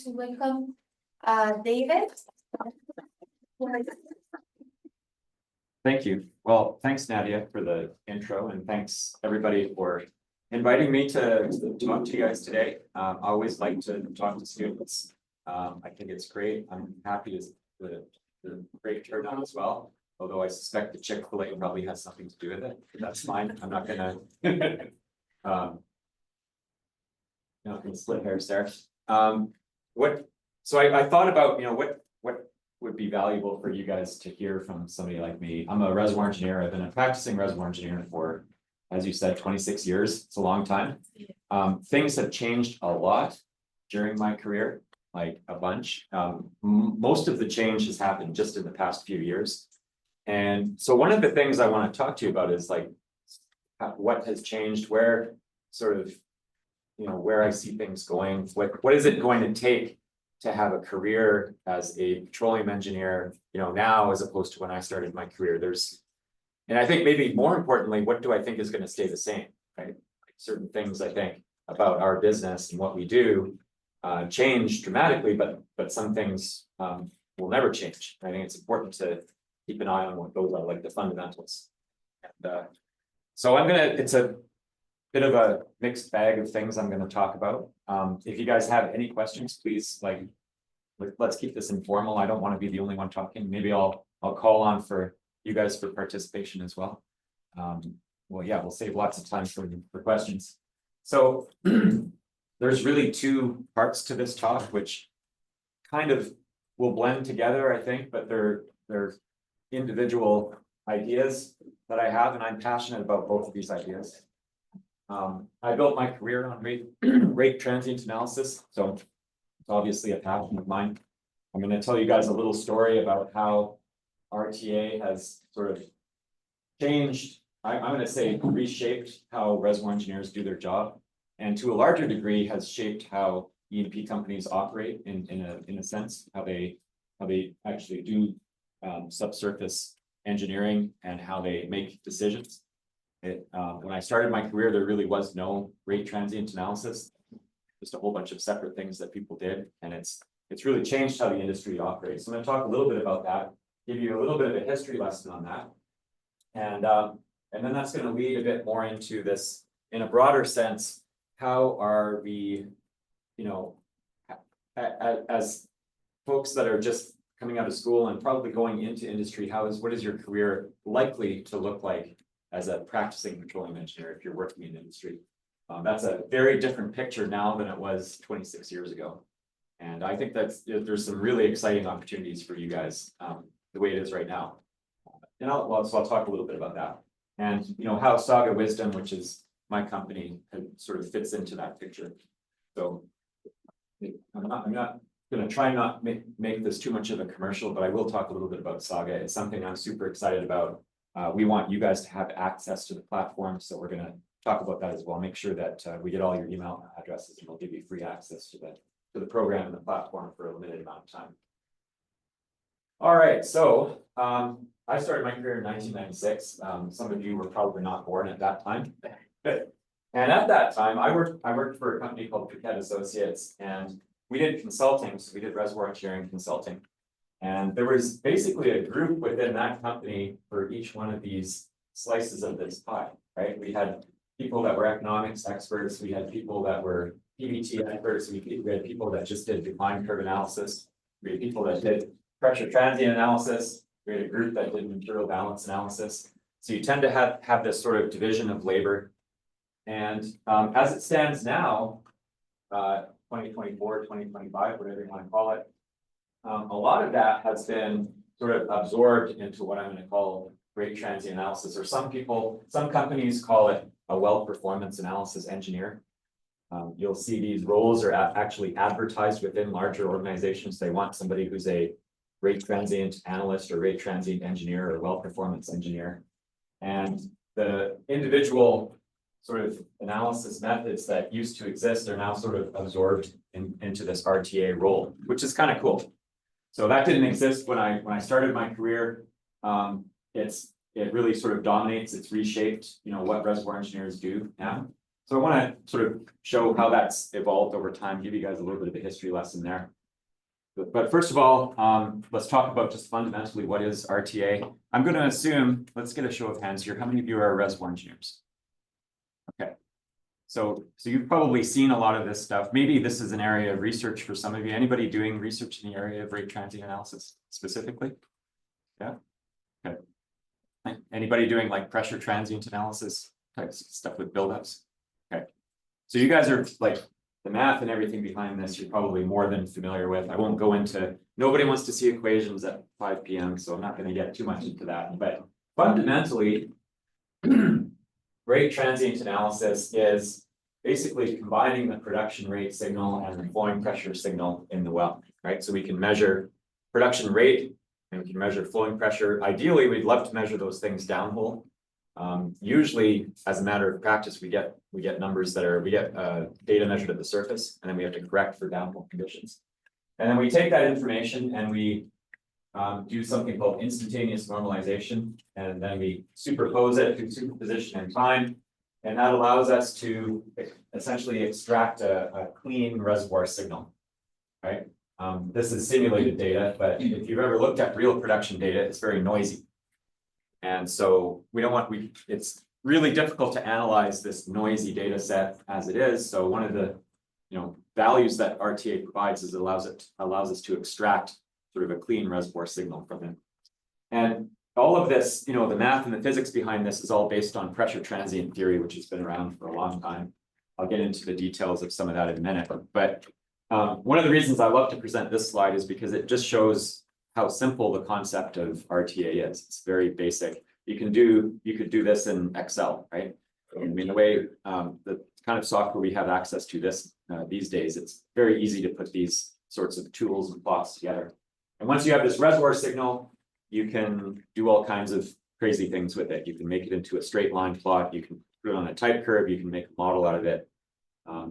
to welcome David. Thank you. Well, thanks Nadia for the intro, and thanks everybody for inviting me to talk to you guys today. I always like to talk to students. I think it's great. I'm happy to the great turnout as well. Although I suspect the Chick-fil-A probably has something to do with it. That's fine. I'm not gonna not gonna split hairs there. So I thought about, what would be valuable for you guys to hear from somebody like me. I'm a reservoir engineer. I've been a practicing reservoir engineer for, as you said, 26 years. It's a long time. Things have changed a lot during my career, like a bunch. Most of the change has happened just in the past few years. And so one of the things I want to talk to you about is like what has changed, where sort of, where I see things going. What is it going to take to have a career as a petroleum engineer, now as opposed to when I started my career? And I think maybe more importantly, what do I think is going to stay the same, right? Like certain things I think about our business and what we do change dramatically, but some things will never change. I think it's important to keep an eye on what those are, like the fundamentals. And so it's a bit of a mixed bag of things I'm going to talk about. If you guys have any questions, please, let's keep this informal. I don't want to be the only one talking. Maybe I'll call on for you guys for participation as well. Well, yeah, we'll save lots of time for questions. So there's really two parts to this talk, which kind of will blend together, I think, but they're individual ideas that I have, and I'm passionate about both of these ideas. I built my career on rate transient analysis, so it's obviously a passion of mine. I'm going to tell you guys a little story about how RTA has sort of changed, I'm going to say reshaped how reservoir engineers do their job, and to a larger degree has shaped how E&P companies operate in a sense, how they actually do subsurface engineering and how they make decisions. When I started my career, there really was no rate transient analysis, just a whole bunch of separate things that people did, and it's really changed how the industry operates. So I'm going to talk a little bit about that, give you a little bit of a history lesson on that, and then that's going to lead a bit more into this in a broader sense. How are we, as folks that are just coming out of school and probably going into industry, what is your career likely to look like as a practicing petroleum engineer if you're working in industry? That's a very different picture now than it was 26 years ago. And I think there's some really exciting opportunities for you guys the way it is right now. And I'll talk a little bit about that. And how Saga Wisdom, which is my company, sort of fits into that picture. So I'm not going to try not make this too much of a commercial, but I will talk a little bit about Saga. It's something I'm super excited about. We want you guys to have access to the platform, so we're going to talk about that as well. Make sure that we get all your email addresses, and we'll give you free access to the program and the platform for a limited amount of time. All right, so I started my career in 1996. Some of you were probably not born at that time. And at that time, I worked for a company called Piquet Associates, and we did consulting. So we did reservoir engineering consulting. And there was basically a group within that company for each one of these slices of this pie, right? We had people that were economics experts. We had people that were PVT experts. We had people that just did decline curve analysis. We had people that did pressure transient analysis. We had a group that did material balance analysis. So you tend to have this sort of division of labor. And as it stands now, 2024, 2025, whatever you want to call it, a lot of that has been sort of absorbed into what I'm going to call rate transient analysis, or some companies call it a well performance analysis engineer. You'll see these roles are actually advertised within larger organizations. They want somebody who's a rate transient analyst or rate transient engineer or well performance engineer. And the individual sort of analysis methods that used to exist are now sort of absorbed into this RTA role, which is kind of cool. So that didn't exist when I started my career. It really sort of dominates. It's reshaped, what reservoir engineers do now. So I want to sort of show how that's evolved over time, give you guys a little bit of a history lesson there. But first of all, let's talk about just fundamentally what is RTA. I'm going to assume, let's get a show of hands here. How many of you are reservoir engineers? Okay. So you've probably seen a lot of this stuff. Maybe this is an area of research for some of you. Anybody doing research in the area of rate transient analysis specifically? Yeah. Okay. Anybody doing like pressure transient analysis types of stuff with buildups? Okay. So you guys are like the math and everything behind this, you're probably more than familiar with. I won't go into, nobody wants to see equations at 5 p.m. So I'm not going to get too much into that. But fundamentally, rate transient analysis is basically combining the production rate signal and the flowing pressure signal in the well, right? So we can measure production rate and we can measure flowing pressure. Ideally, we'd love to measure those things downhole. Usually, as a matter of practice, we get numbers that are, data measured at the surface, and then we have to correct for downhole conditions. And then we take that information and we do something called instantaneous normalization, and then we superpose it through superposition in time. And that allows us to essentially extract a clean reservoir signal, right? This is simulated data, but if you've ever looked at real production data, it's very noisy. And so we don't want, it's really difficult to analyze this noisy data set as it is. So one of the values that RTA provides is it allows us to extract sort of a clean reservoir signal from it. And all of this, the math and the physics behind this is all based on pressure transient theory, which has been around for a long time. I'll get into the details of some of that in a minute. But one of the reasons I love to present this slide is because it just shows how simple the concept of RTA is. It's very basic. You could do this in Excel, right? I mean, the way the kind of software we have access to these days, it's very easy to put these sorts of tools and plots together. And once you have this reservoir signal, you can do all kinds of crazy things with it. You can make it into a straight line plot. You can put it on a type curve. You can make a model out of it.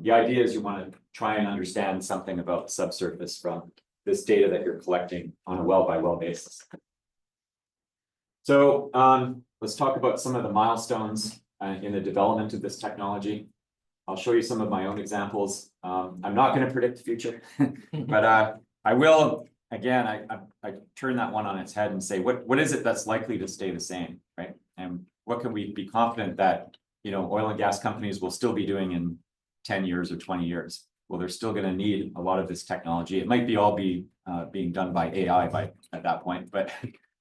The idea is you want to try and understand something about the subsurface from this data that you're collecting on a well by well basis. So let's talk about some of the milestones in the development of this technology. I'll show you some of my own examples. I'm not going to predict the future, but I will. Again, I turn that one on its head and say, what is it that's likely to stay the same, right? And what can we be confident that oil and gas companies will still be doing in 10 years or 20 years? Well, they're still going to need a lot of this technology. It might be all being done by AI at that point, but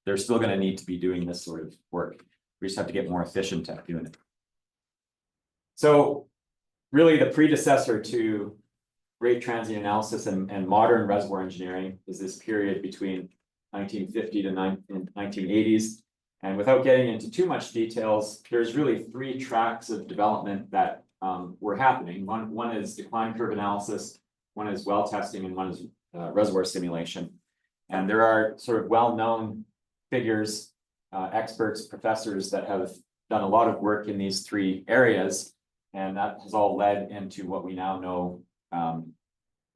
they're still going to need to be doing this sort of work. We just have to get more efficient at doing it. So really the predecessor to rate transient analysis and modern reservoir engineering is this period between 1950 to 1980s. And without getting into too much details, there's really 3 tracks of development that were happening. One is decline curve analysis, one is well testing, and one is reservoir simulation. And there are sort of well-known figures, experts, professors that have done a lot of work in these 3 areas. And that has all led into what we now know in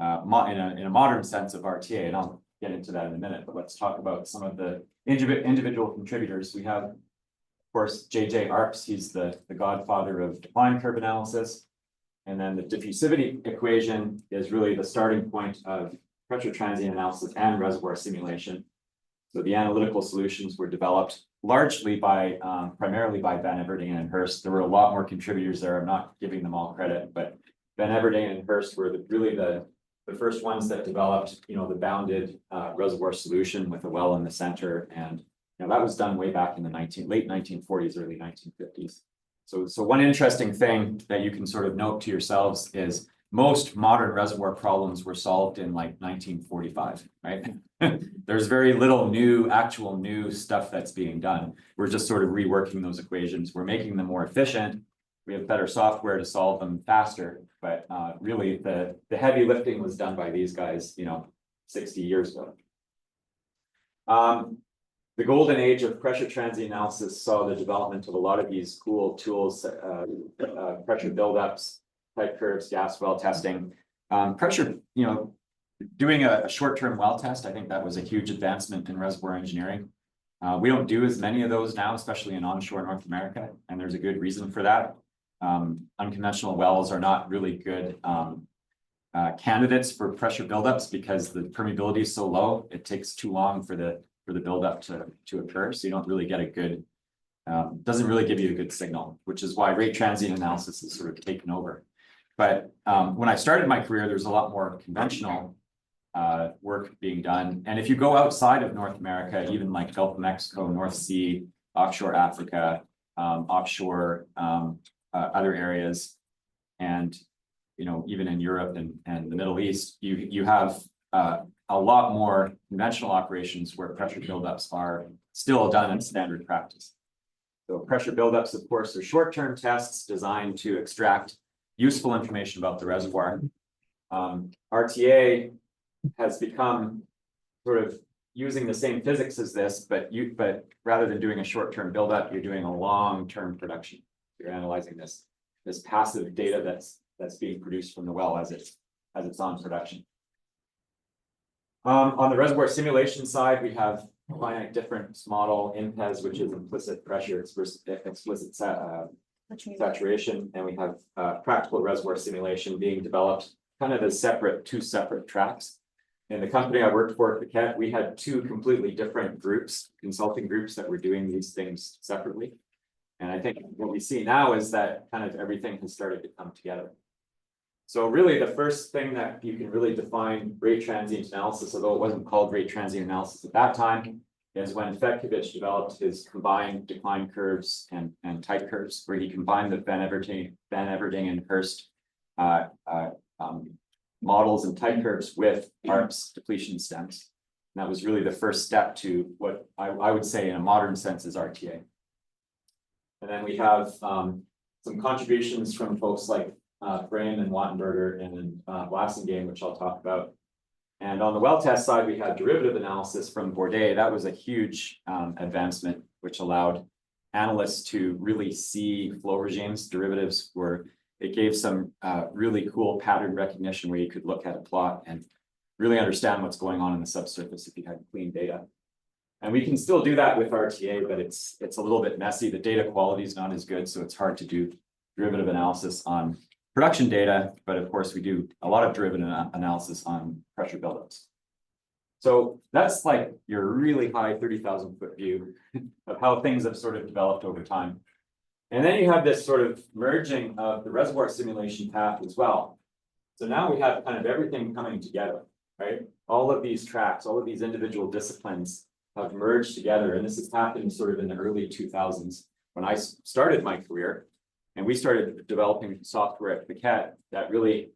a modern sense of RTA. And I'll get into that in a minute, but let's talk about some of the individual contributors. We have, of course, J.J. Arps. He's the godfather of decline curve analysis. And then the diffusivity equation is really the starting point of pressure transient analysis and reservoir simulation. So the analytical solutions were developed largely primarily by Van Everdingen and Hurst. There were a lot more contributors there. I'm not giving them all credit, but Van Everdingen and Hurst were really the first ones that developed, the bounded reservoir solution with a well in the center. And that was done way back in the late 1940s, early 1950s. So one interesting thing that you can sort of note to yourselves is most modern reservoir problems were solved in like 1945, right? There's very little actual new stuff that's being done. We're just sort of reworking those equations. We're making them more efficient. We have better software to solve them faster. But really, the heavy lifting was done by these guys, 60 years ago. The golden age of pressure transient analysis saw the development of a lot of these cool tools, pressure buildups, type curves, gas well testing. Pressure, doing a short-term well test, I think that was a huge advancement in reservoir engineering. We don't do as many of those now, especially in onshore North America, and there's a good reason for that. unconventional wells are not really good candidates for pressure buildups because the permeability is so low. It takes too long for the buildup to occur. So you don't really get a good, doesn't really give you a good signal, which is why rate transient analysis is sort of taken over. But when I started my career, there's a lot more conventional work being done. And if you go outside of North America, even like Gulf of Mexico, North Sea, offshore Africa, offshore other areas, and even in Europe and the Middle East, you have a lot more conventional operations where pressure buildups are still done in standard practice. So pressure buildups, of course, are short-term tests designed to extract useful information about the reservoir. RTA has become sort of using the same physics as this, but rather than doing a short-term buildup, you're doing a long-term production. You're analyzing this passive data that's being produced from the well as it's on production. On the reservoir simulation side, we have a finite difference model, IMPES, which is implicit pressure, explicit saturation, and we have practical reservoir simulation being developed kind of as two separate tracks. In the company I worked for at Paquette, we had two completely different groups, consulting groups that were doing these things separately. And I think what we see now is that kind of everything has started to come together. So really the first thing that you can really define rate transient analysis, although it wasn't called rate transient analysis at that time, is when Fedkovich developed his combined decline curves and type curves, where he combined the Van Everding and Hurst models and type curves with ARP's depletion stems. And that was really the first step to what I would say in a modern sense is RTA. And then we have some contributions from folks like Frame and Wattenberger and Blassingame, which I'll talk about. And on the well test side, we had derivative analysis from Bourdet. That was a huge advancement, which allowed analysts to really see flow regimes. Derivatives it gave some really cool pattern recognition where you could look at a plot and really understand what's going on in the subsurface if you had clean data. And we can still do that with RTA, but it's a little bit messy. The data quality is not as good, so it's hard to do derivative analysis on production data, but of course we do a lot of derivative analysis on pressure buildups. So that's like your really high 30,000 foot view of how things have sort of developed over time. And then you have this sort of merging of the reservoir simulation path as well. So now we have kind of everything coming together, right? All of these tracks, all of these individual disciplines have merged together. And this has happened sort of in the early 2000s when I started my career. And we started developing software at Paquette that really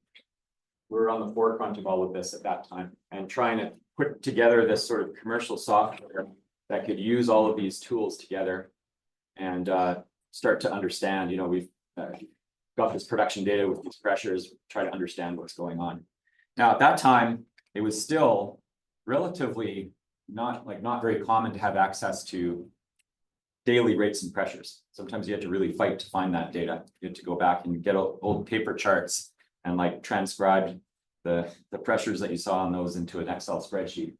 were on the forefront of all of this at that time and trying to put together this sort of commercial software that could use all of these tools together and start to understand, we've got this production data with these pressures, try to understand what's going on. Now, at that time, it was still relatively not very common to have access to daily rates and pressures. Sometimes you had to really fight to find that data. You had to go back and get old paper charts and transcribe the pressures that you saw on those into an Excel spreadsheet.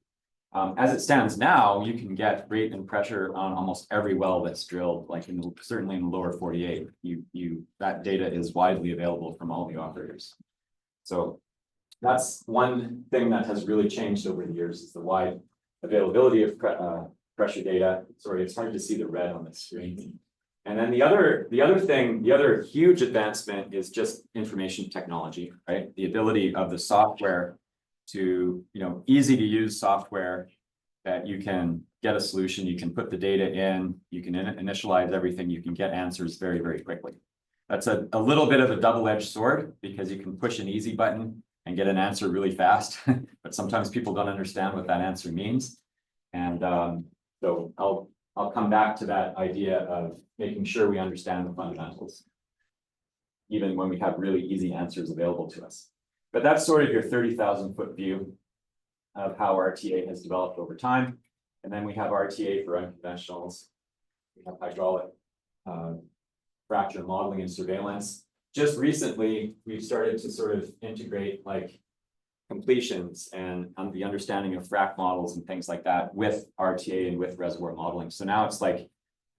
As it stands now, you can get rate and pressure on almost every well that's drilled, certainly in the lower 48. That data is widely available from all the operators. So that's one thing that has really changed over the years is the wide availability of pressure data. Sorry, it's hard to see the red on the screen. And then the other huge advancement is just information technology, right? The ability of the software to, easy to use software that you can get a solution, you can put the data in, you can initialize everything, you can get answers very, very quickly. That's a little bit of a double-edged sword because you can push an easy button and get an answer really fast, but sometimes people don't understand what that answer means. And so I'll come back to that idea of making sure we understand the fundamentals, even when we have really easy answers available to us. But that's sort of your 30,000 foot view of how RTA has developed over time. And then we have RTA for unconventionals. We have hydraulic fracture modeling and surveillance. Just recently, we've started to sort of integrate completions and the understanding of frac models and things like that with RTA and with reservoir modeling. So now it's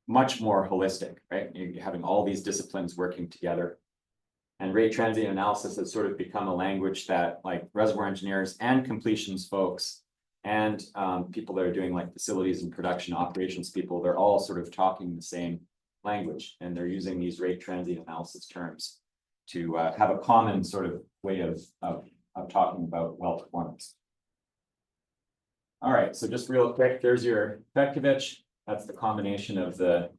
much more holistic, right? You're having all these disciplines working together. And rate transient analysis has sort of become a language that like reservoir engineers and completions folks and people that are doing like facilities and production operations people, they're all sort of talking the same language, and they're using these rate transient analysis terms to have a common sort of way of talking about well performance. All right, so just real quick, there's your Petkovich. That's the combination of the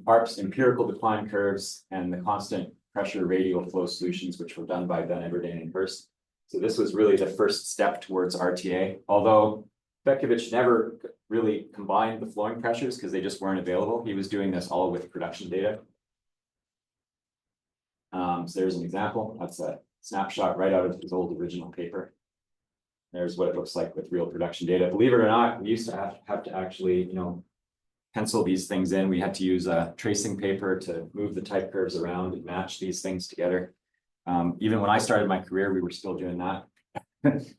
ARP's empirical decline curves and the constant pressure radial flow solutions, which were done by Van Everdeen and Hurst. So this was really the first step towards RTA, although Petkovich never really combined the flowing pressures because they just weren't available. He was doing this all with production data. So there's an example. That's a snapshot right out of his old original paper. There's what it looks like with real production data. Believe it or not, we used to have to actually, pencil these things in. We had to use a tracing paper to move the type curves around and match these things together. Even when I started my career, we were still doing that.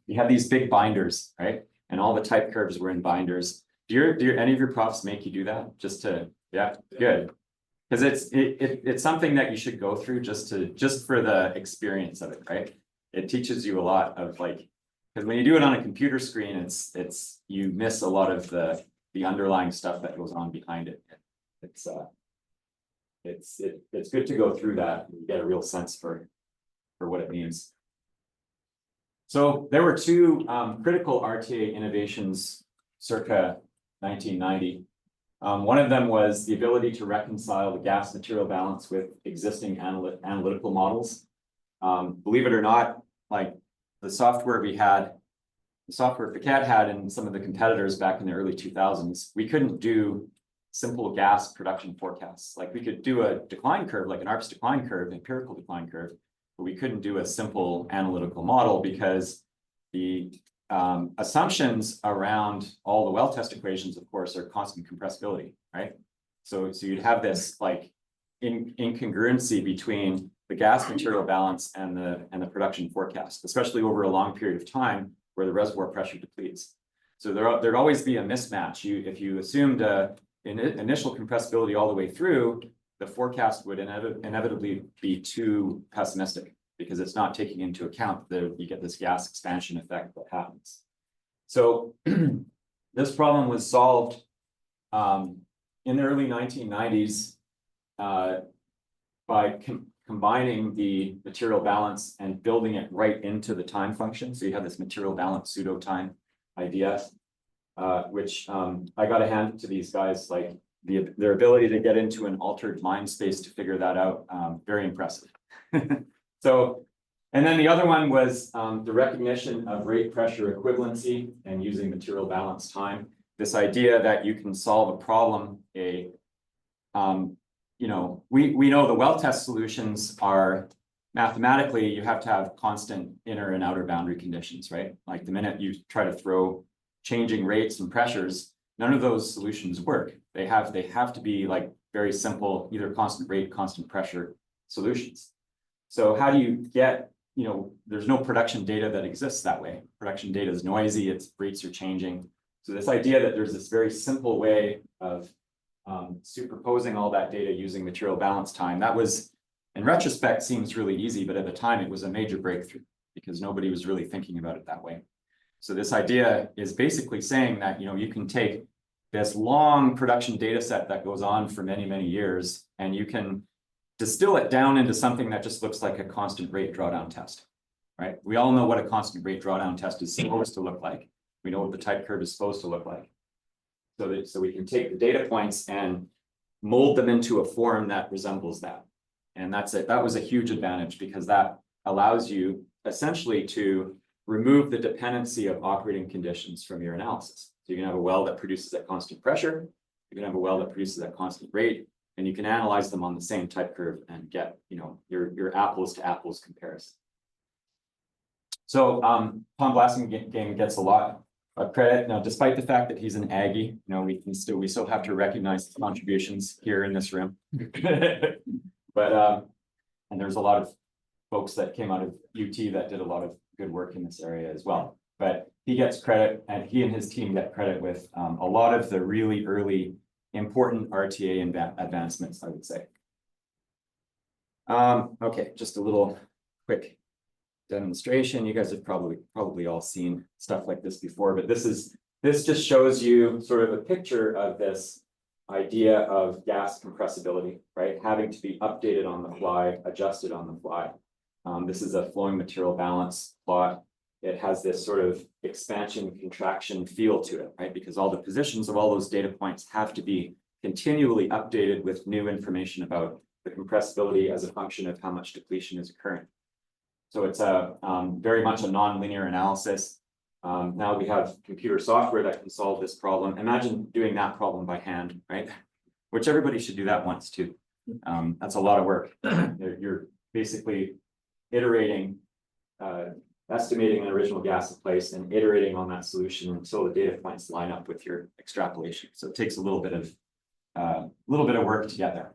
We had these big binders, right? And all the type curves were in binders. Do any of your profs make you do that? Just to, yeah, good. Because it's something that you should go through just for the experience of it, right? It teaches you a lot of like, because when you do it on a computer screen, it's you miss a lot of the underlying stuff that goes on behind it. It's good to go through that and get a real sense for what it means. So there were two critical RTA innovations circa 1990. One of them was the ability to reconcile the gas material balance with existing analytical models. Believe it or not, like the software Picat had and some of the competitors back in the early 2000s, we couldn't do simple gas production forecasts. Like we could do a decline curve, like an ARPS decline curve, empirical decline curve, but we couldn't do a simple analytical model because the assumptions around all the well test equations, of course, are constant compressibility, right? So you'd have this like incongruency between the gas material balance and the production forecast, especially over a long period of time where the reservoir pressure depletes. So there'd always be a mismatch. If you assumed initial compressibility all the way through, the forecast would inevitably be too pessimistic because it's not taking into account that you get this gas expansion effect that happens. So this problem was solved in the early 1990s by combining the material balance and building it right into the time function. So you have this material balance pseudo time idea, which I got to hand to these guys, like their ability to get into an altered mind space to figure that out. Very impressive. So, and then the other one was the recognition of rate pressure equivalency and using material balance time. This idea that you can solve a problem, we know the well test solutions are mathematically, you have to have constant inner and outer boundary conditions, right? Like the minute you try to throw changing rates and pressures, none of those solutions work. They have to be like very simple, either constant rate, constant pressure solutions. So how do you get, there's no production data that exists that way. Production data is noisy, its rates are changing. So this idea that there's this very simple way of superposing all that data using material balance time, that was, in retrospect, seems really easy, but at the time it was a major breakthrough because nobody was really thinking about it that way. So this idea is basically saying that, you can take this long production data set that goes on for many, many years, and you can distill it down into something that just looks like a constant rate drawdown test, right? We all know what a constant rate drawdown test is supposed to look like. We know what the type curve is supposed to look like. So we can take the data points and mold them into a form that resembles that. And that's it. That was a huge advantage because that allows you essentially to remove the dependency of operating conditions from your analysis. So you can have a well that produces at constant pressure, you can have a well that produces at constant rate, and you can analyze them on the same type curve and get, your apples to apples comparison. So Tom Blasingame gets a lot of credit. Now, despite the fact that he's an Aggie, we still have to recognize his contributions here in this room. But and there's a lot of folks that came out of UT that did a lot of good work in this area as well. But he gets credit, and he and his team get credit with a lot of the really early important RTA advancements, I would say. Okay, just a little quick demonstration. You guys have probably all seen stuff like this before, but this just shows you sort of a picture of this idea of gas compressibility, right? Having to be updated on the fly, adjusted on the fly. This is a flowing material balance plot. It has this sort of expansion contraction feel to it, right? Because all the positions of all those data points have to be continually updated with new information about the compressibility as a function of how much depletion is occurring. So it's a very much a nonlinear analysis. Now we have computer software that can solve this problem. Imagine doing that problem by hand, right? Which everybody should do that once too. That's a lot of work. You're basically iterating, estimating an original gas in place and iterating on that solution until the data points line up with your extrapolation. So it takes a little bit of work to get there.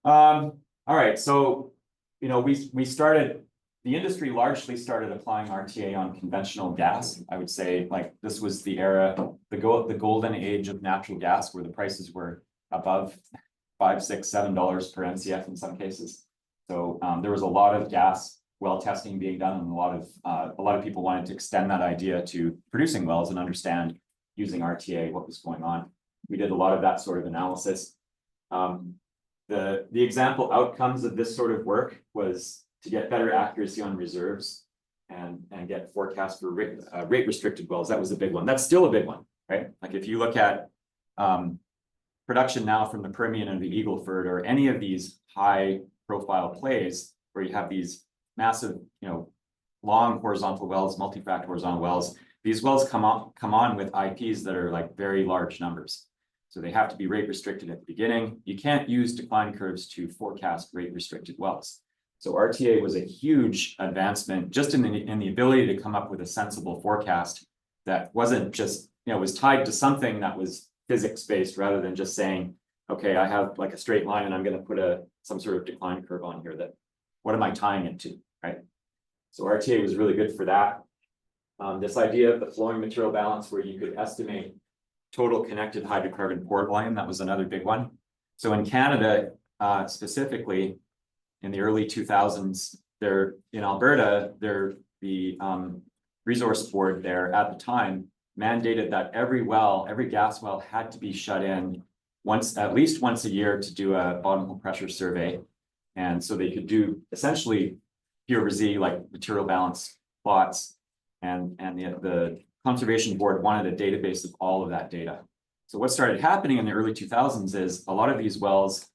All right, so the industry largely started applying RTA on conventional gas. I would say like this was the era, the golden age of natural gas, where the prices were above $5, $6, $7 per MCF in some cases. So there was a lot of gas well testing being done, and a lot of people wanted to extend that idea to producing wells and understand using RTA what was going on. We did a lot of that sort of analysis. The example outcomes of this sort of work was to get better accuracy on reserves and get forecast for rate restricted wells. That was a big one. That's still a big one, right? Like if you look at production now from the Permian and the Eagle Ford, or any of these high profile plays where you have these massive, long horizontal wells, multi-frac horizontal wells, these wells come on with IPs that are like very large numbers. So they have to be rate restricted at the beginning. You can't use decline curves to forecast rate restricted wells. So RTA was a huge advancement just in the ability to come up with a sensible forecast that wasn't just, was tied to something that was physics-based, rather than just saying, okay, I have like a straight line and I'm going to put some sort of decline curve on here. What am I tying it to, right? So RTA was really good for that. This idea of the flowing material balance, where you could estimate total connected hydrocarbon pore volume, that was another big one. So in Canada, specifically in the early 2000s, in Alberta, the resource board there at the time mandated that every gas well had to be shut in at least once a year to do a bottom hole pressure survey. And so they could do essentially PRZ, like material balance plots, and the conservation board wanted a database of all of that data. So what started happening in the early 2000s is a lot of these wells,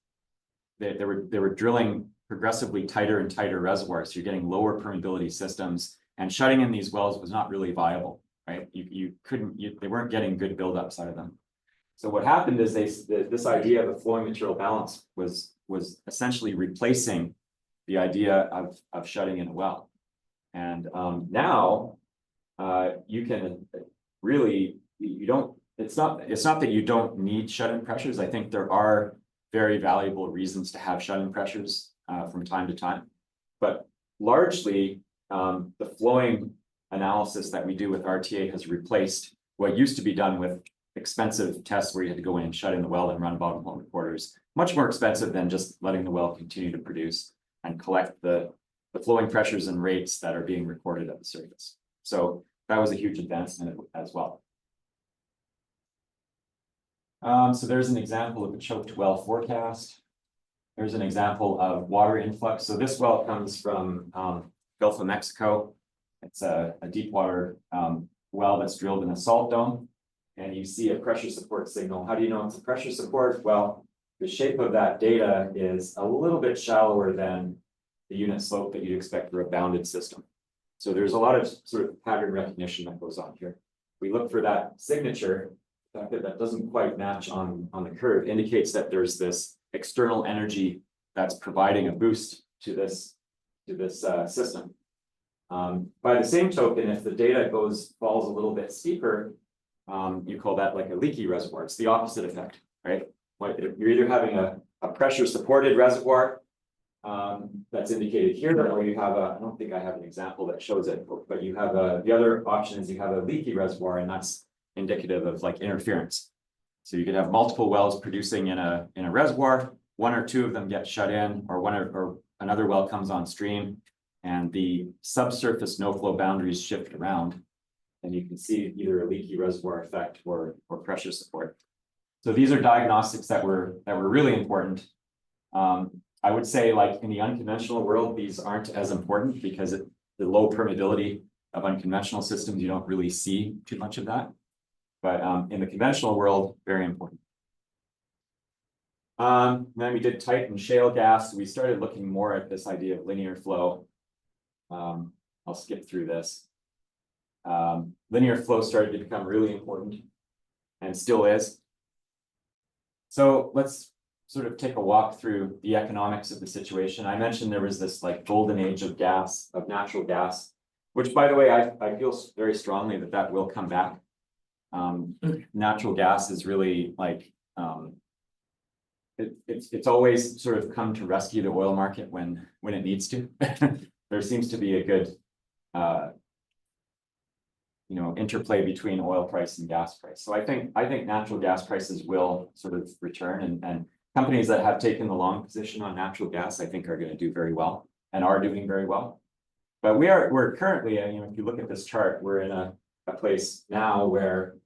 they were drilling progressively tighter and tighter reservoirs. So you're getting lower permeability systems, and shutting in these wells was not really viable, right? They weren't getting good buildups out of them. So what happened is this idea of a flowing material balance was essentially replacing the idea of shutting in a well. And now you can really, it's not that you don't need shut-in pressures. I think there are very valuable reasons to have shut-in pressures from time to time, but largely the flowing analysis that we do with RTA has replaced what used to be done with expensive tests where you had to go in and shut in the well and run bottom hole recorders. Much more expensive than just letting the well continue to produce and collect the flowing pressures and rates that are being recorded at the surface. So that was a huge advancement as well. So there's an example of a choked well forecast. There's an example of water influx. So this well comes from Gulf of Mexico. It's a deep water well that's drilled in a salt dome. And you see a pressure support signal. How do you know it's a pressure support? Well, the shape of that data is a little bit shallower than the unit slope that you'd expect for a bounded system. So there's a lot of sort of pattern recognition that goes on here. We look for that signature. The fact that that doesn't quite match on the curve indicates that there's this external energy that's providing a boost to this system. By the same token, if the data falls a little bit steeper, you call that like a leaky reservoir. It's the opposite effect, right? You're either having a pressure supported reservoir that's indicated here, or you have I don't think I have an example that shows it, but you have the other option is you have a leaky reservoir, and that's indicative of like interference. So you could have multiple wells producing in a reservoir, one or two of them get shut in, or or another well comes on stream, and the subsurface no-flow boundaries shift around. And you can see either a leaky reservoir effect or pressure support. So these are diagnostics that were really important. I would say, like in the unconventional world, these aren't as important because the low permeability of unconventional systems, you don't really see too much of that. But in the conventional world, very important. Then we did tight and shale gas. We started looking more at this idea of linear flow. I'll skip through this. Linear flow started to become really important and still is. So let's sort of take a walk through the economics of the situation. I mentioned there was this like golden age of gas, of natural gas, which, by the way, I feel very strongly that will come back. Natural gas is really like, it's always sort of come to rescue the oil market when it needs to. There seems to be a good, interplay between oil price and gas price. So I think natural gas prices will sort of return, and companies that have taken the long position on natural gas, I think, are going to do very well and are doing very well. But we're currently, if you look at this chart, we're in a place now where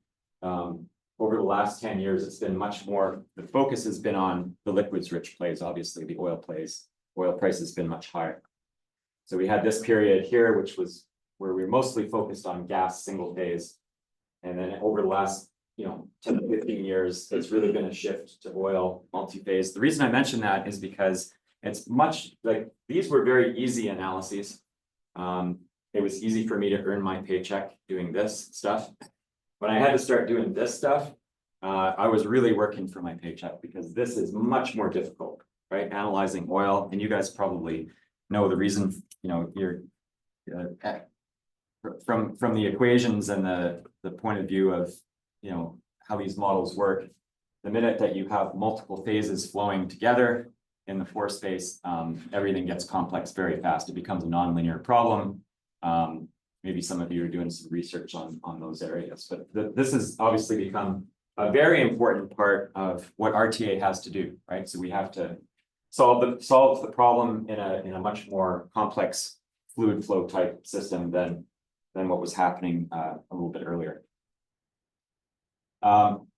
over the last 10 years, it's been much more, the focus has been on the liquids rich plays, obviously the oil plays. Oil price has been much higher. So we had this period here, which was where we were mostly focused on gas single phase. And then over the last 10 to 15 years, it's really been a shift to oil multi-phase. The reason I mention that is because it's much like these were very easy analyses. It was easy for me to earn my paycheck doing this stuff. When I had to start doing this stuff, I was really working for my paycheck because this is much more difficult, right? Analyzing oil, and you guys probably know the reason, you're from the equations and the point of view of, how these models work. The minute that you have multiple phases flowing together in the pore space, everything gets complex very fast. It becomes a nonlinear problem. Maybe some of you are doing some research on those areas, but this has obviously become a very important part of what RTA has to do, right? So we have to solve the problem in a much more complex fluid flow type system than what was happening a little bit earlier.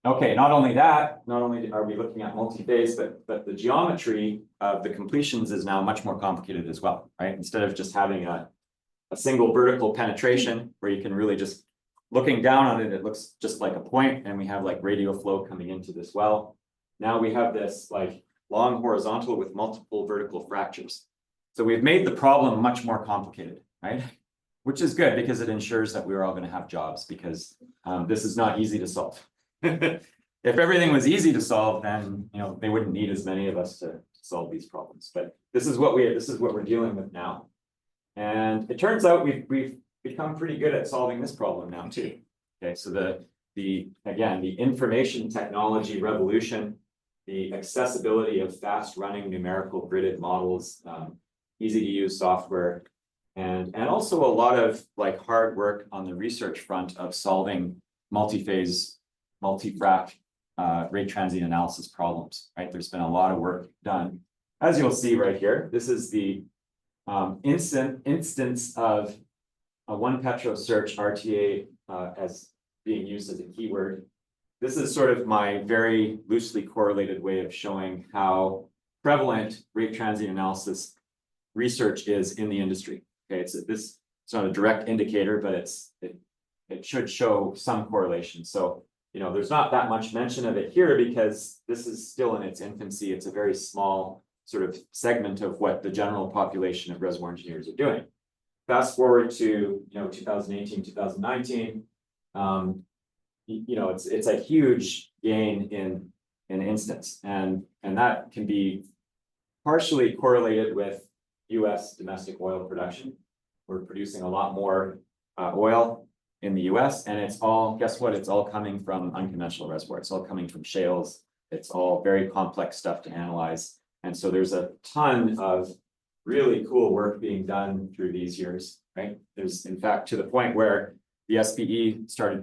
Okay, not only are we looking at multi-phase, but the geometry of the completions is now much more complicated as well, right? Instead of just having a single vertical penetration where you can really just looking down on it, it looks just like a point, and we have like radial flow coming into this well. Now we have this like long horizontal with multiple vertical fractures. So we've made the problem much more complicated, right? Which is good because it ensures that we're all going to have jobs, because this is not easy to solve. If everything was easy to solve, then they wouldn't need as many of us to solve these problems. But this is what we're dealing with now. And it turns out we've become pretty good at solving this problem now too. Okay, so the information technology revolution, the accessibility of fast running numerical gridded models, easy to use software, and also a lot of like hard work on the research front of solving multi-phase, multi-frac rate transient analysis problems, right? There's been a lot of work done. As you'll see right here, this is the instance of a one petro search RTA as being used as a keyword. This is sort of my very loosely correlated way of showing how prevalent rate transient analysis research is in the industry. Okay, it's not a direct indicator, but it should show some correlation. So there's not that much mention of it here because this is still in its infancy. It's a very small sort of segment of what the general population of reservoir engineers are doing. Fast forward to 2018, 2019, it's a huge gain in instance, and that can be partially correlated with US domestic oil production. We're producing a lot more oil in the US, and it's all, guess what? It's all coming from unconventional reservoir. It's all coming from shales. It's all very complex stuff to analyze. And so there's a ton of really cool work being done through these years, right? There's, in fact, to the point where the SPE started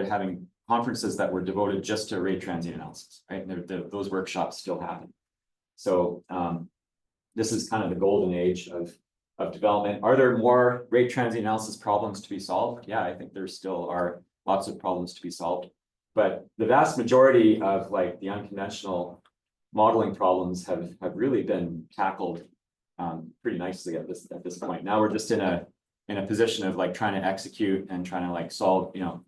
having conferences that were devoted just to rate transient analysis, right? And those workshops still happen. So this is kind of the golden age of development. Are there more rate transient analysis problems to be solved? Yeah, I think there still are lots of problems to be solved. But the vast majority of like the unconventional modeling problems have really been tackled pretty nicely at this point. Now we're just in a position of like trying to execute and trying to like solve, you know,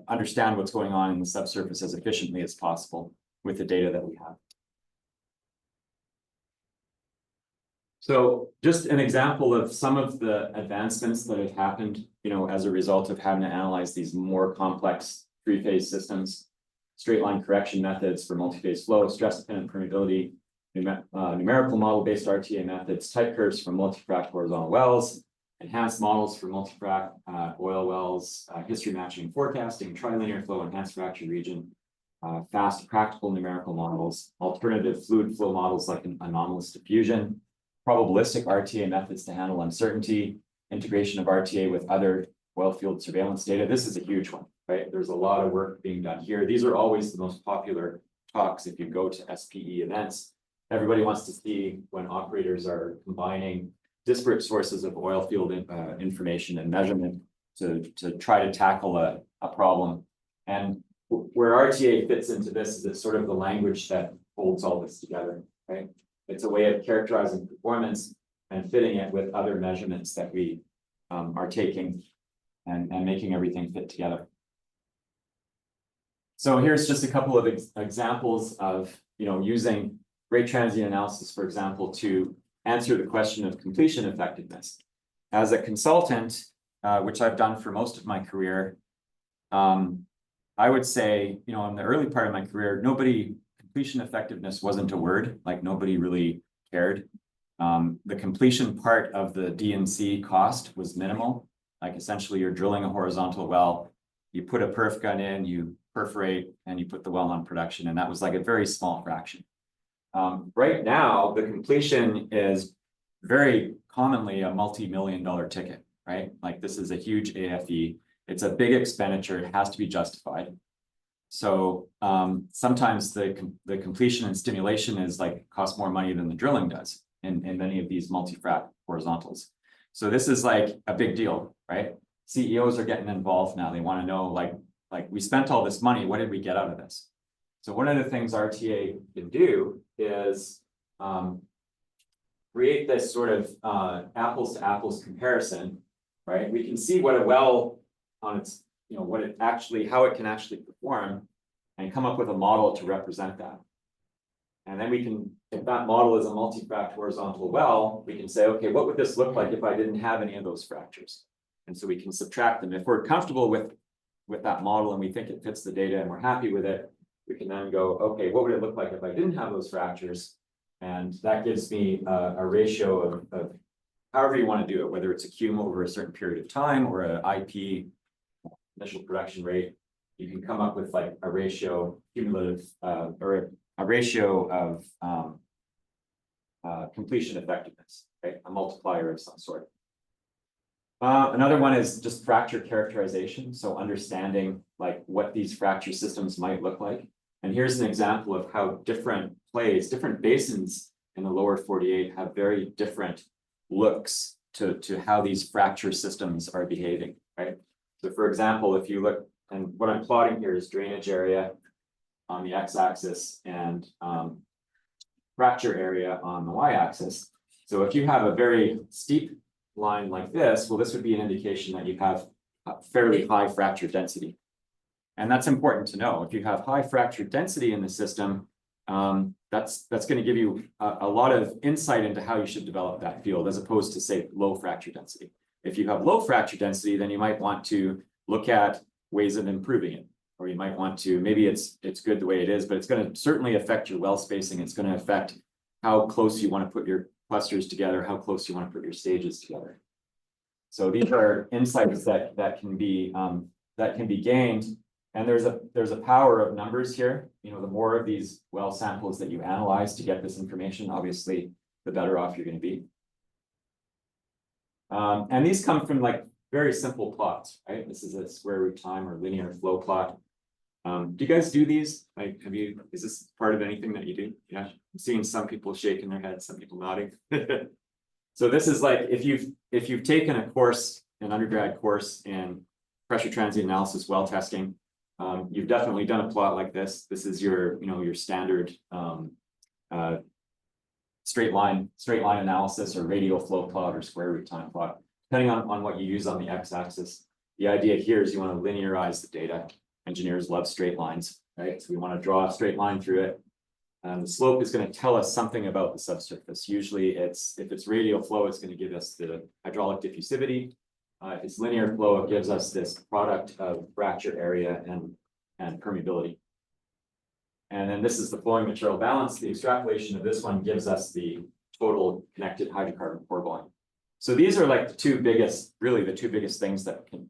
understand what's going on in the subsurface as efficiently as possible with the data that we have. So just an example of some of the advancements that have happened, you know, as a result of having to analyze these more complex three-phase systems, straight line correction methods for multi-phase flow, stress-dependent permeability, numerical model-based RTA methods, type curves for multi-frac horizontal wells, enhanced models for multi-frac oil wells, history matching and forecasting, trilinear flow, enhanced fracture region, fast practical numerical models, alternative fluid flow models like an anomalous diffusion, probabilistic RTA methods to handle uncertainty, integration of RTA with other oil field surveillance data. This is a huge one, right? There's a lot of work being done here. These are always the most popular talks if you go to SPE events. Everybody wants to see when operators are combining disparate sources of oil field information and measurement to try to tackle a problem. And where RTA fits into this is it's sort of the language that holds all this together, right? It's a way of characterizing performance and fitting it with other measurements that we are taking and making everything fit together. So here's just a couple of examples of, you know, using rate transient analysis, for example, to answer the question of completion effectiveness. As a consultant, which I've done for most of my career, I would say, you know, in the early part of my career, completion effectiveness wasn't a word, like nobody really cared. The completion part of the D&C cost was minimal. Like essentially you're drilling a horizontal well, you put a perf gun in, you perforate, and you put the well on production. And that was like a very small fraction. Right now, the completion is very commonly a multi-million-dollar ticket, right? Like this is a huge AFE. It's a big expenditure. It has to be justified. So sometimes the completion and stimulation is like costs more money than the drilling does in many of these multi-frac horizontals. So this is like a big deal, right? CEOs are getting involved now. They want to know like we spent all this money. What did we get out of this? So one of the things RTA can do is create this sort of apples to apples comparison, right? We can see what a well on its, you know, how it can actually perform and come up with a model to represent that. And then we can, if that model is a multi-frac horizontal well, we can say, okay, what would this look like if I didn't have any of those fractures? And so we can subtract them. If we're comfortable with that model and we think it fits the data and we're happy with it, we can then go, okay, what would it look like if I didn't have those fractures? And that gives me a ratio of however you want to do it, whether it's a cum over a certain period of time or an IP, initial production rate. You can come up with like a ratio, cumulative, or a ratio of completion effectiveness, right? A multiplier of some sort. Another one is just fracture characterization. So understanding like what these fracture systems might look like. And here's an example of how different basins in the lower 48 have very different looks to how these fracture systems are behaving, right? So for example, if you look, and what I'm plotting here is drainage area on the x-axis and fracture area on the y-axis. So if you have a very steep line like this, well, this would be an indication that you have a fairly high fracture density. And that's important to know. If you have high fracture density in the system, that's going to give you a lot of insight into how you should develop that field, as opposed to, say, low fracture density. If you have low fracture density, then you might want to look at ways of improving it. Or you might want to, maybe it's good the way it is, but it's going to certainly affect your well spacing. It's going to affect how close you want to put your clusters together, how close you want to put your stages together. So these are insights that can be gained. And there's a power of numbers here. You know, the more of these well samples that you analyze to get this information, obviously, the better off you're going to be. And these come from like very simple plots, right? This is a square root time or linear flow plot. Do you guys do these? Like, is this part of anything that you do? Yeah, I'm seeing some people shaking their heads, some people nodding. So this is like, if you've taken a course, an undergrad course in pressure transient analysis well testing, you've definitely done a plot like this. This is your, your standard straight line analysis or radial flow plot or square root time plot, depending on what you use on the x-axis. The idea here is you want to linearize the data. Engineers love straight lines, right? So we want to draw a straight line through it. The slope is going to tell us something about the subsurface. Usually if it's radial flow, it's going to give us the hydraulic diffusivity. If it's linear flow, it gives us this product of fracture area and permeability. And then this is the flowing material balance. The extrapolation of this one gives us the total connected hydrocarbon pore volume. So these are like the two biggest things that can,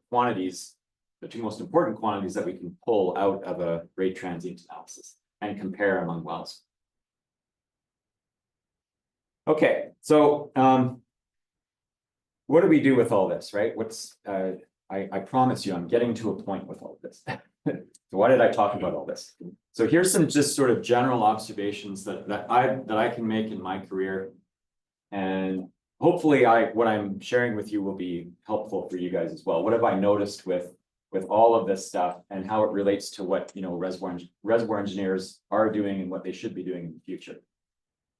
quantities, the two most important quantities that we can pull out of a rate transient analysis and compare among wells. Okay, so what do we do with all this, right? I promise you, I'm getting to a point with all this. So why did I talk about all this? So here's some just sort of general observations that I can make in my career, and hopefully what I'm sharing with you will be helpful for you guys as well. What have I noticed with all of this stuff and how it relates to what reservoir engineers are doing and what they should be doing in the future?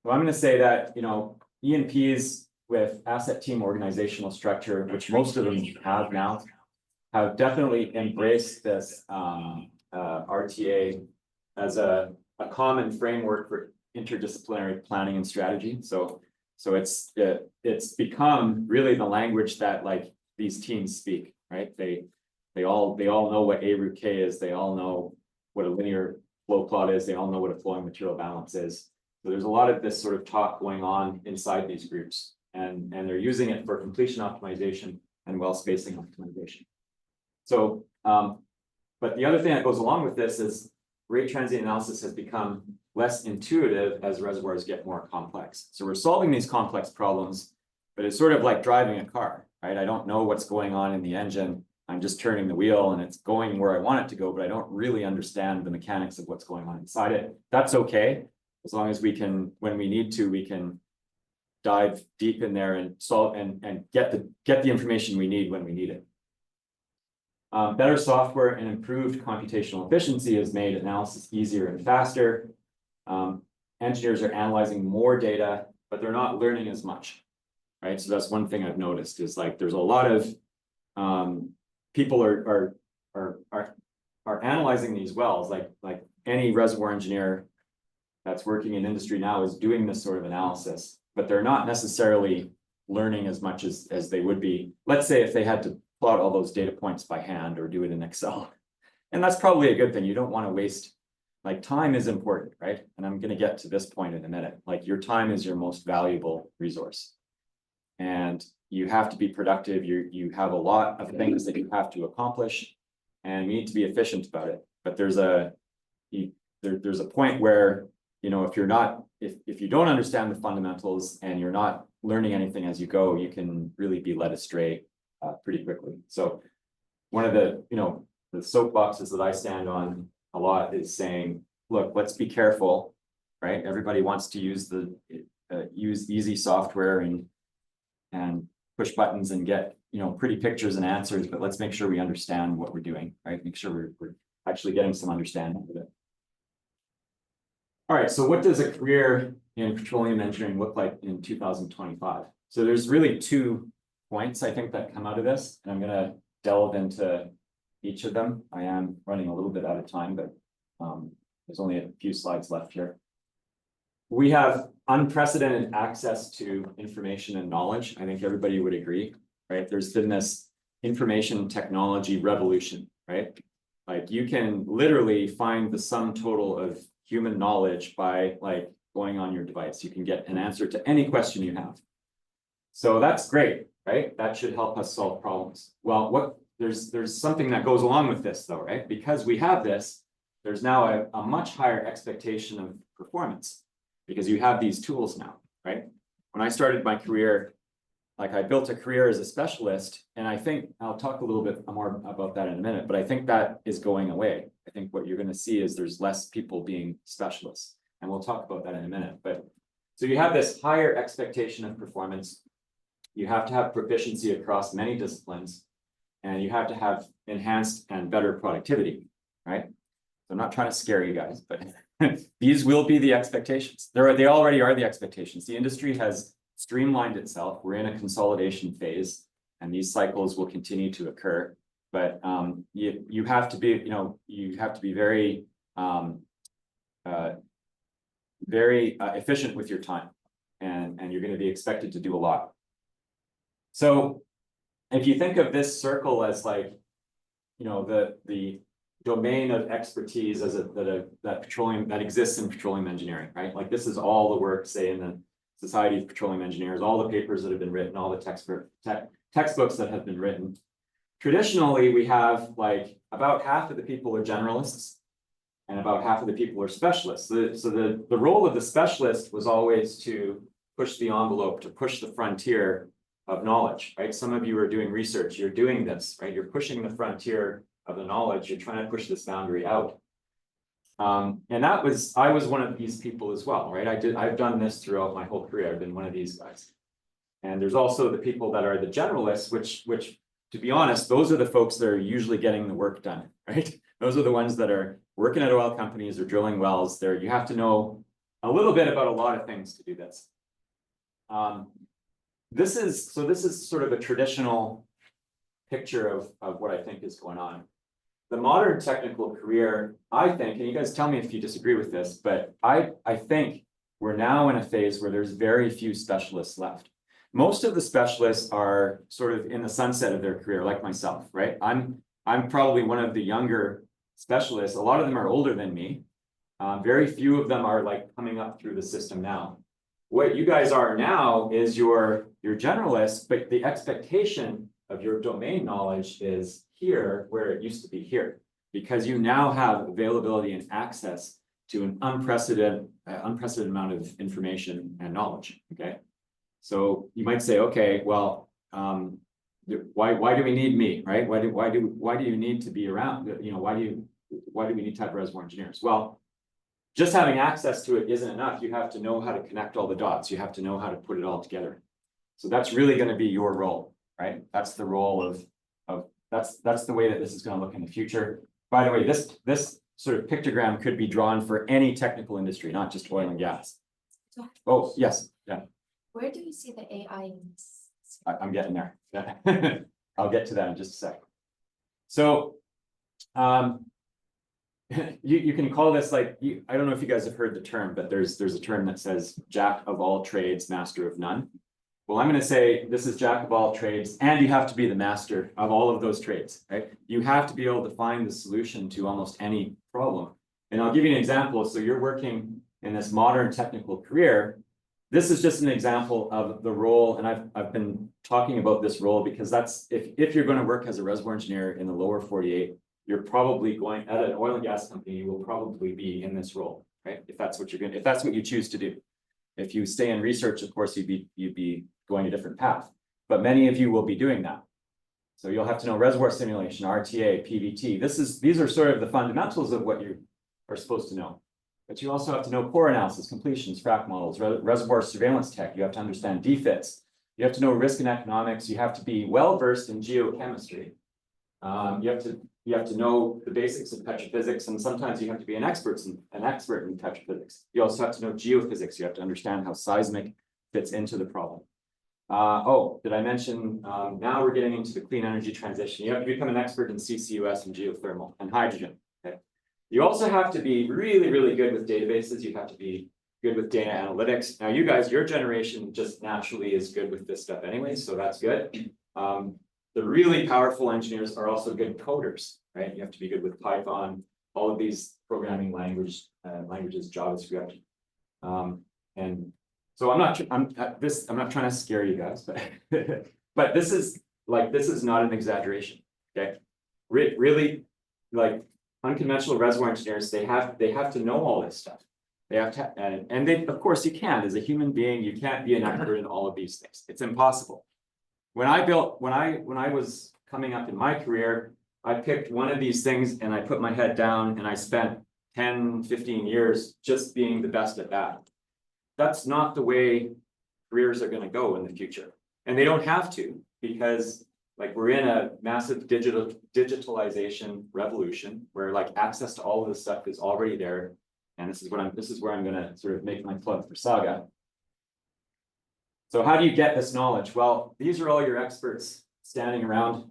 So I'm going to say that E&Ps with asset team organizational structure, which most of them have now, have definitely embraced this RTA as a common framework for interdisciplinary planning and strategy. So it's become really the language that like these teams speak, right? They all know what A root K is. They all know what a linear flow plot is. They all know what a flowing material balance is. So there's a lot of this sort of talk going on inside these groups, and they're using it for completion optimization and well spacing optimization. So, but the other thing that goes along with this is rate transient analysis has become less intuitive as reservoirs get more complex. So we're solving these complex problems, but it's sort of like driving a car, right? I don't know what's going on in the engine. I'm just turning the wheel and it's going where I want it to go, but I don't really understand the mechanics of what's going on inside it. That's okay, as long as we can, when we need to, we can dive deep in there and solve and get the information we need when we need it. Better software and improved computational efficiency has made analysis easier and faster. Engineers are analyzing more data, but they're not learning as much, right? So that's one thing I've noticed is like there's a lot of people are analyzing these wells, like any reservoir engineer that's working in industry now is doing this sort of analysis, but they're not necessarily learning as much as they would be. Let's say if they had to plot all those data points by hand or do it in Excel. And that's probably a good thing. You don't want to waste, like time is important, right? And I'm going to get to this point in a minute. Like your time is your most valuable resource. And you have to be productive. You have a lot of things that you have to accomplish and you need to be efficient about it. But there's a point where, if you don't understand the fundamentals and you're not learning anything as you go, you can really be led astray pretty quickly. So one of the soapboxes that I stand on a lot is saying, look, let's be careful, right? Everybody wants to use use easy software and push buttons and get pretty pictures and answers, but let's make sure we understand what we're doing, right? Make sure we're actually getting some understanding of it. All right, so what does a career in petroleum engineering look like in 2025? So there's really 2 points I think that come out of this, and I'm going to delve into each of them. I am running a little bit out of time, but there's only a few slides left here. We have unprecedented access to information and knowledge. I think everybody would agree, right? There's been this information technology revolution, right? Like you can literally find the sum total of human knowledge by like going on your device. You can get an answer to any question you have. So that's great, right? That should help us solve problems. Well, there's something that goes along with this though, right? Because we have this, there's now a much higher expectation of performance because you have these tools now, right? When I started my career, like I built a career as a specialist, and I think I'll talk a little bit more about that in a minute, but I think that is going away. I think what you're going to see is there's less people being specialists, and we'll talk about that in a minute. But so you have this higher expectation of performance. You have to have proficiency across many disciplines, and you have to have enhanced and better productivity, right? So I'm not trying to scare you guys, but these will be the expectations. They already are the expectations. The industry has streamlined itself. We're in a consolidation phase, and these cycles will continue to occur. But you have to be, you have to be very, very efficient with your time, and you're going to be expected to do a lot. So if you think of this circle as like, the domain of expertise as that exists in petroleum engineering, right? Like this is all the work, say, in the Society of Petroleum Engineers, all the papers that have been written, all the textbooks that have been written. Traditionally, we have like about half of the people are generalists and about half of the people are specialists. So the role of the specialist was always to push the envelope, to push the frontier of knowledge, right? Some of you are doing research, you're doing this, right? You're pushing the frontier of the knowledge, you're trying to push this boundary out. And I was one of these people as well, right? I've done this throughout my whole career. I've been one of these guys. And there's also the people that are the generalists, which to be honest, those are the folks that are usually getting the work done, right? Those are the ones that are working at oil companies or drilling wells. You have to know a little bit about a lot of things to do this. This is sort of a traditional picture of what I think is going on. The modern technical career, I think, and you guys tell me if you disagree with this, but I think we're now in a phase where there's very few specialists left. Most of the specialists are sort of in the sunset of their career, like myself, right? I'm probably one of the younger specialists. A lot of them are older than me. Very few of them are like coming up through the system now. What you guys are now is you're generalists, but the expectation of your domain knowledge is here where it used to be here, because you now have availability and access to an unprecedented amount of information and knowledge. Okay, so you might say, okay, well, why do we need me, right? Why do you need to be around? Why do we need to have reservoir engineers? Well, just having access to it isn't enough. You have to know how to connect all the dots. You have to know how to put it all together. So that's really going to be your role, right? That's the role of that's the way that this is going to look in the future. By the way, this sort of pictogram could be drawn for any technical industry, not just oil and gas. Oh, yes, yeah. Where do you see the AI in this? I'm getting there. Yeah. I'll get to that in just a sec. So, you can call this like, I don't know if you guys have heard the term, but there's a term that says jack of all trades, master of none. Well, I'm going to say this is jack of all trades, and you have to be the master of all of those trades, right? You have to be able to find the solution to almost any problem. And I'll give you an example. So you're working in this modern technical career. This is just an example of the role, and I've been talking about this role because that's if you're going to work as a reservoir engineer in the lower 48, you're probably going at an oil and gas company, you will probably be in this role, right? If that's what you choose to do. If you stay in research, of course, you'd be going a different path, but many of you will be doing that. So you'll have to know reservoir simulation, RTA, PVT. These are sort of the fundamentals of what you are supposed to know. But you also have to know core analysis, completions, frac models, reservoir surveillance tech. You have to understand DFITs. You have to know risk and economics. You have to be well versed in geochemistry. You have to know the basics of petrophysics, and sometimes you have to be an expert in petrophysics. You also have to know geophysics. You have to understand how seismic fits into the problem. Did I mention, now we're getting into the clean energy transition. You have to become an expert in CCUS and geothermal and hydrogen. Okay? You also have to be really, really good with databases. You have to be good with data analytics. Now, you guys, your generation just naturally is good with this stuff anyway, so that's good. The really powerful engineers are also good coders, right? You have to be good with Python, all of these programming languages, JavaScript. And so I'm not trying to scare you guys, but but this is not an exaggeration. Okay, really, like unconventional reservoir engineers, they have to know all this stuff. They have to, and they, of course, you can as a human being, you can't be an expert in all of these things. It's impossible. when I was coming up in my career, I picked one of these things and I put my head down and I spent 10, 15 years just being the best at that. That's not the way careers are going to go in the future. And they don't have to, because like we're in a massive digitalization revolution where like access to all of this stuff is already there. And this is where I'm going to sort of make my plug for Saga. So how do you get this knowledge? Well, these are all your experts standing around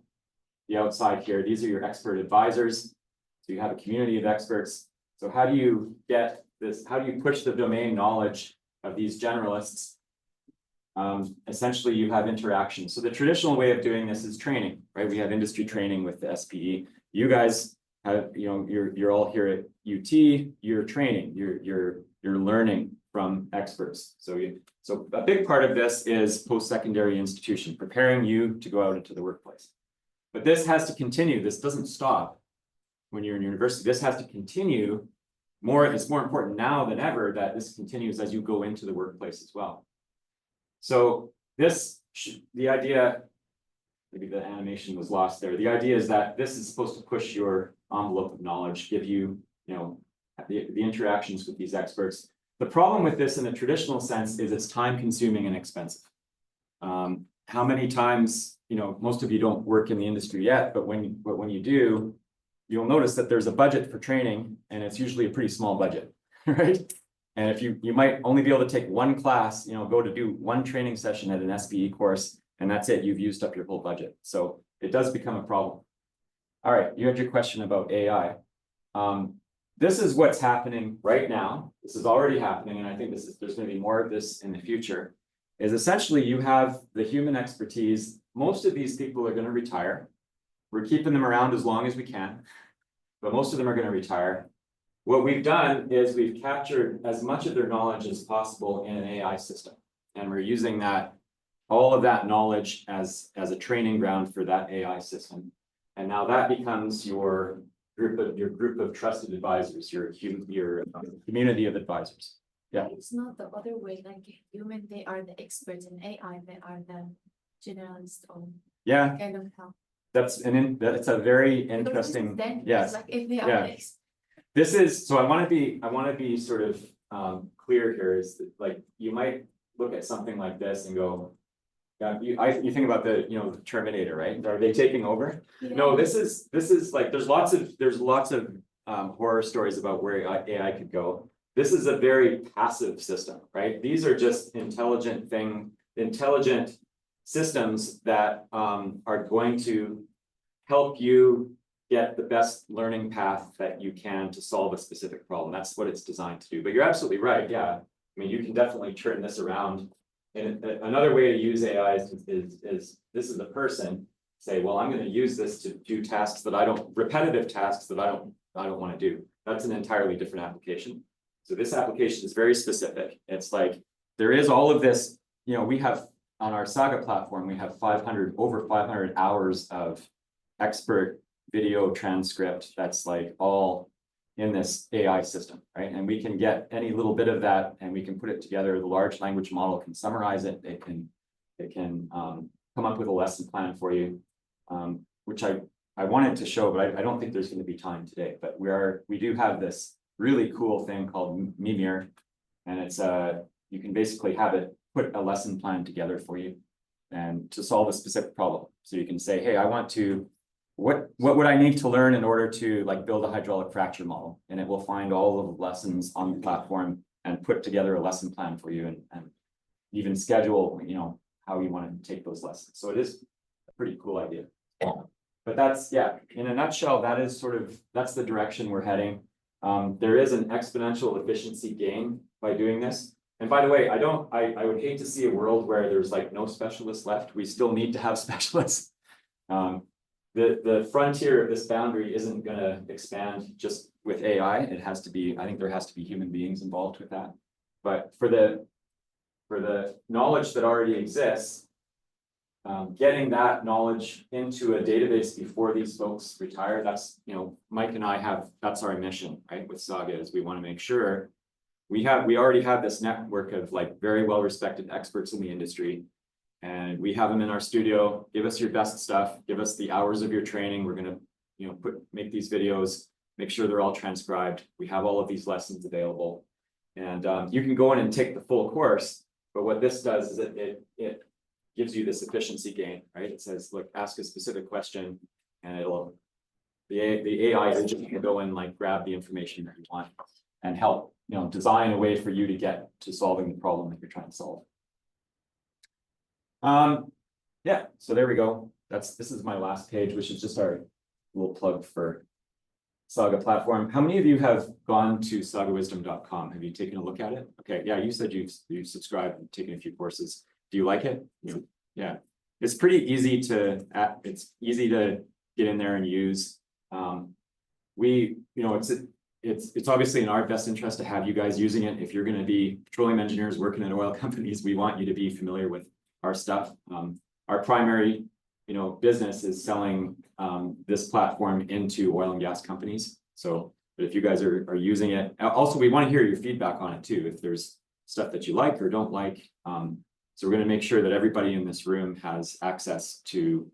the outside here. These are your expert advisors. So you have a community of experts. So how do you get this? How do you push the domain knowledge of these generalists? Essentially, you have interaction. So the traditional way of doing this is training, right? We have industry training with the SPE. You guys have, you're all here at UT. You're training. You're learning from experts. So a big part of this is post-secondary institution, preparing you to go out into the workplace. But this has to continue. This doesn't stop when you're in university. This has to continue more. It's more important now than ever that this continues as you go into the workplace as well. So the idea, maybe the animation was lost there. The idea is that this is supposed to push your envelope of knowledge, give you, the interactions with these experts. The problem with this in a traditional sense is it's time consuming and expensive. How many times, most of you don't work in the industry yet, but when you do, you'll notice that there's a budget for training and it's usually a pretty small budget, right? And if you might only be able to take one class, go to do one training session at an SPE course, and that's it, you've used up your whole budget. So it does become a problem. All right, you had your question about AI. This is what's happening right now. This is already happening, and I think there's going to be more of this in the future, is essentially you have the human expertise. Most of these people are going to retire. We're keeping them around as long as we can, but most of them are going to retire. What we've done is we've captured as much of their knowledge as possible in an AI system. And we're using all of that knowledge as a training ground for that AI system. And now that becomes your group of trusted advisors, your community of advisors. Yeah. It's not the other way, like human, they are the experts in AI, they are the generalists or kind of help. That's a very interesting, yes. Like if they are This is, so I want to be sort of clear here, is that like you might look at something like this and go, you think about the Terminator, right? Are they taking over? Yeah. No, this is like there's lots of horror stories about where AI could go. This is a very passive system, right? These are just intelligent systems that are going to help you get the best learning path that you can to solve a specific problem. That's what it's designed to do. But you're absolutely right. Yeah, I mean, you can definitely turn this around. And another way to use AI is this is a person say, well, I'm going to use this to do repetitive tasks that I don't want to do. That's an entirely different application. So this application is very specific. It's like there is all of this. We have on our Saga platform, we have over 500 hours of expert video transcript that's like all in this AI system, right? And we can get any little bit of that and we can put it together. The large language model can summarize it. It can come up with a lesson plan for you, which I wanted to show, but I don't think there's going to be time today. But we do have this really cool thing called Mimir, and it's you can basically have it put a lesson plan together for you and to solve a specific problem. So you can say, hey, I want to. What would I need to learn in order to like build a hydraulic fracture model? And it will find all of the lessons on the platform and put together a lesson plan for you and even schedule, how you want to take those lessons. So it is a pretty cool idea. But that's, in a nutshell, that's the direction we're heading. There is an exponential efficiency gain by doing this. And by the way, I would hate to see a world where there's like no specialists left. We still need to have specialists. The frontier of this boundary isn't going to expand just with AI. I think there has to be human beings involved with that. But for the knowledge that already exists, getting that knowledge into a database before these folks retire, that's, Mike and I that's our mission, right? With Saga is we want to make sure we already have this network of like very well-respected experts in the industry. And we have them in our studio. Give us your best stuff, give us the hours of your training. We're gonna, make these videos, make sure they're all transcribed. We have all of these lessons available. And you can go in and take the full course, but what this does is it gives you this efficiency gain, right? It says, look, ask a specific question and the AI agent will go and like grab the information that you want and help, design a way for you to get to solving the problem that you're trying to solve. Yeah, so there we go. This is my last page, which is just our little plug for Saga platform. How many of you have gone to sagawisdom.com? Have you taken a look at it? Okay, yeah, you said you've subscribed and taken a few courses. Do you like it? Yeah, it's pretty easy to get in there and use. It's obviously in our best interest to have you guys using it. If you're going to be petroleum engineers working at oil companies, we want you to be familiar with our stuff. Our primary, business is selling this platform into oil and gas companies. So, but if you guys are using it, also we want to hear your feedback on it too. If there's stuff that you like or don't like, so we're going to make sure that everybody in this room has access to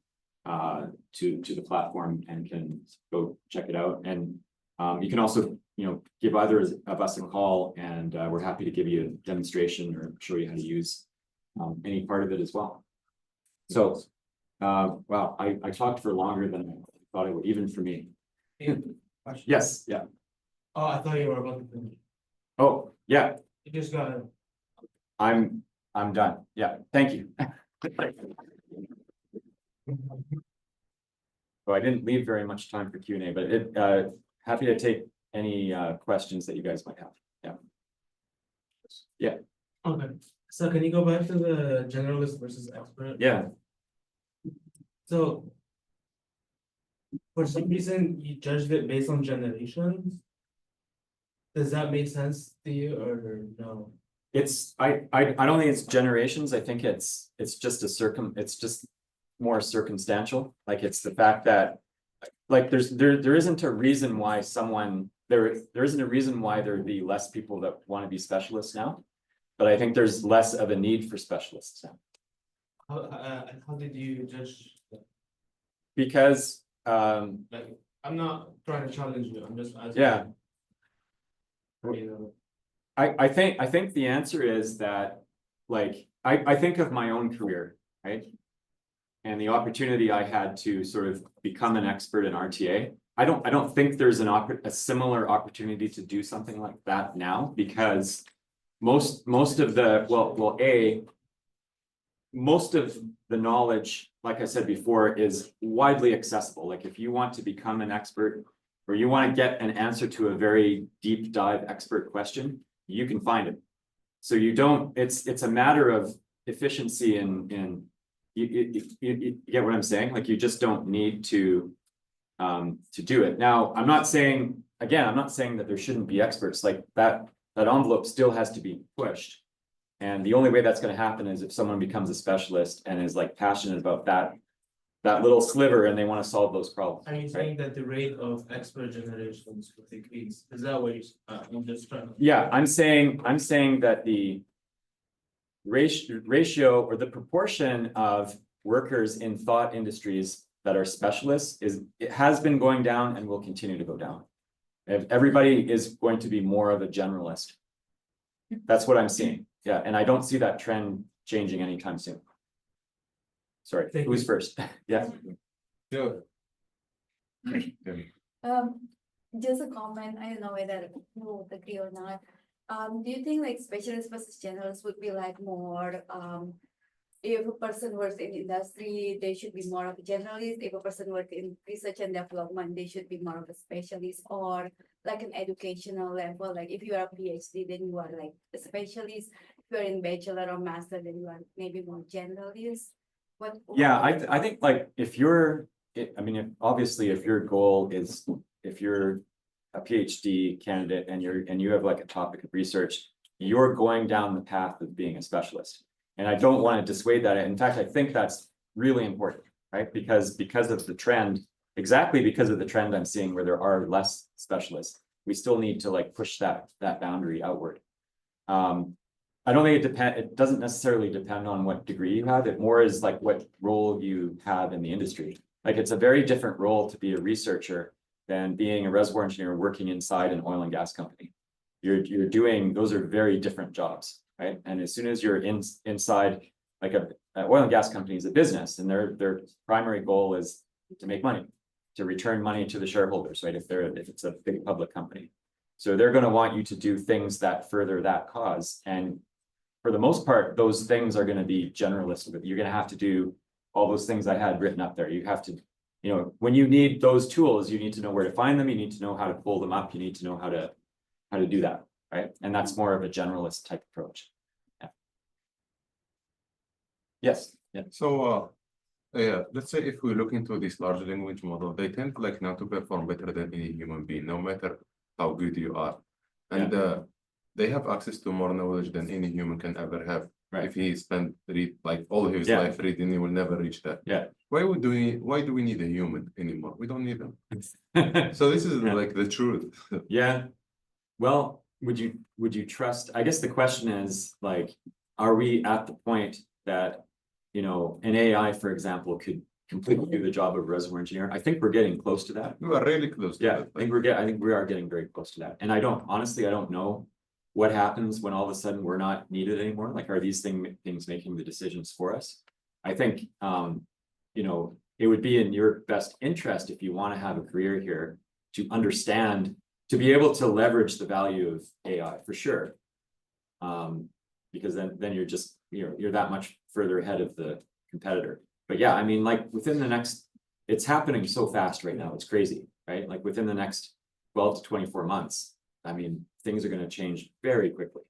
the platform and can go check it out. And you can also, give either of us a call, and we're happy to give you a demonstration or show you how to use any part of it as well. So, wow, I talked for longer than I thought I would, even for me. Yes, yeah. Oh, I thought you were about to finish. Oh, yeah. You just got it. I'm done. Yeah, thank you. So I didn't leave very much time for Q&A, but happy to take any questions that you guys might have. Yeah. Okay, so can you go back to the generalist versus expert? Yeah. So for some reason you judged it based on generations. Does that make sense to you or no? I don't think it's generations. I think it's just it's just more circumstantial. Like it's the fact that like there isn't a reason why there isn't a reason why there'd be less people that want to be specialists now. But I think there's less of a need for specialists now. How did you judge that? Because Like, I'm not trying to challenge you, I'm just asking. yeah. You know. I think the answer is that, like, I think of my own career, right? And the opportunity I had to sort of become an expert in RTA. I don't think there's a similar opportunity to do something like that now, because most of the most of the knowledge, like I said before, is widely accessible. Like if you want to become an expert or you want to get an answer to a very deep dive expert question, you can find it. So you don't, it's a matter of efficiency and you get what I'm saying? Like you just don't need to do it. Now, I'm not saying that there shouldn't be experts. Like that envelope still has to be pushed. And the only way that's going to happen is if someone becomes a specialist and is like passionate about that little sliver and they want to solve those problems. Are you saying that the rate of expert generations would decrease? Is that what I'm just trying to? Yeah, I'm saying that the ratio or the proportion of workers in thought industries that are specialists it has been going down and will continue to go down. If everybody is going to be more of a generalist. That's what I'm seeing. Yeah, and I don't see that trend changing anytime soon. Sorry, who's first? Yeah. Sure. Just a comment, I don't know whether you would agree or not. Do you think like specialists versus generalists would be like more, if a person works in industry, they should be more of a generalist. If a person works in research and development, they should be more of a specialist, or like an educational level. Like if you are a PhD, then you are like a specialist. If you're in bachelor or master, then you are maybe more generalist. Yeah, I think like if you're, obviously if your goal is, if you're a PhD candidate and you have like a topic of research, you're going down the path of being a specialist. And I don't want to dissuade that. In fact, I think that's really important, right? Because of the trend, exactly because of the trend I'm seeing where there are less specialists, we still need to like push that boundary outward. I don't think it doesn't necessarily depend on what degree you have. It more is like what role you have in the industry. Like it's a very different role to be a researcher than being a reservoir engineer working inside an oil and gas company. You're doing, those are very different jobs, right? And as soon as you're inside like a oil and gas company is a business, and their primary goal is to make money, to return money to the shareholders, right? If it's a big public company. So they're going to want you to do things that further that cause. And for the most part, those things are going to be generalist. You're going to have to do all those things I had written up there. You have to, you know, when you need those tools, you need to know where to find them. You need to know how to pull them up. You need to know how to do that, right? And that's more of a generalist type approach. Yeah. Yes. Yeah. So, let's say if we look into this large language model, they tend like now to perform better than any human being, no matter how good you are. And they have access to more knowledge than any human can ever have. Right. If he spent like all his Yeah. life reading, he will never reach that. Yeah. Why do we need a human anymore? We don't need them. So this is Yeah. like the truth. Yeah. Well, would you trust, I guess the question is like, are we at the point that, you know, an AI, for example, could completely do the job of a reservoir engineer? I think we're getting close to that. We are really close to Yeah, that. I think we are getting very close to that. And honestly, I don't know what happens when all of a sudden we're not needed anymore. Like, are these things making the decisions for us? I think, you know, it would be in your best interest if you want to have a career here to understand, to be able to leverage the value of AI for sure. Because then you're just, you're that much further ahead of the competitor. But yeah, I mean, like within the next, it's happening so fast right now. It's crazy, right? Like within the next 12 to 24 months, I mean, things are going to change very quickly.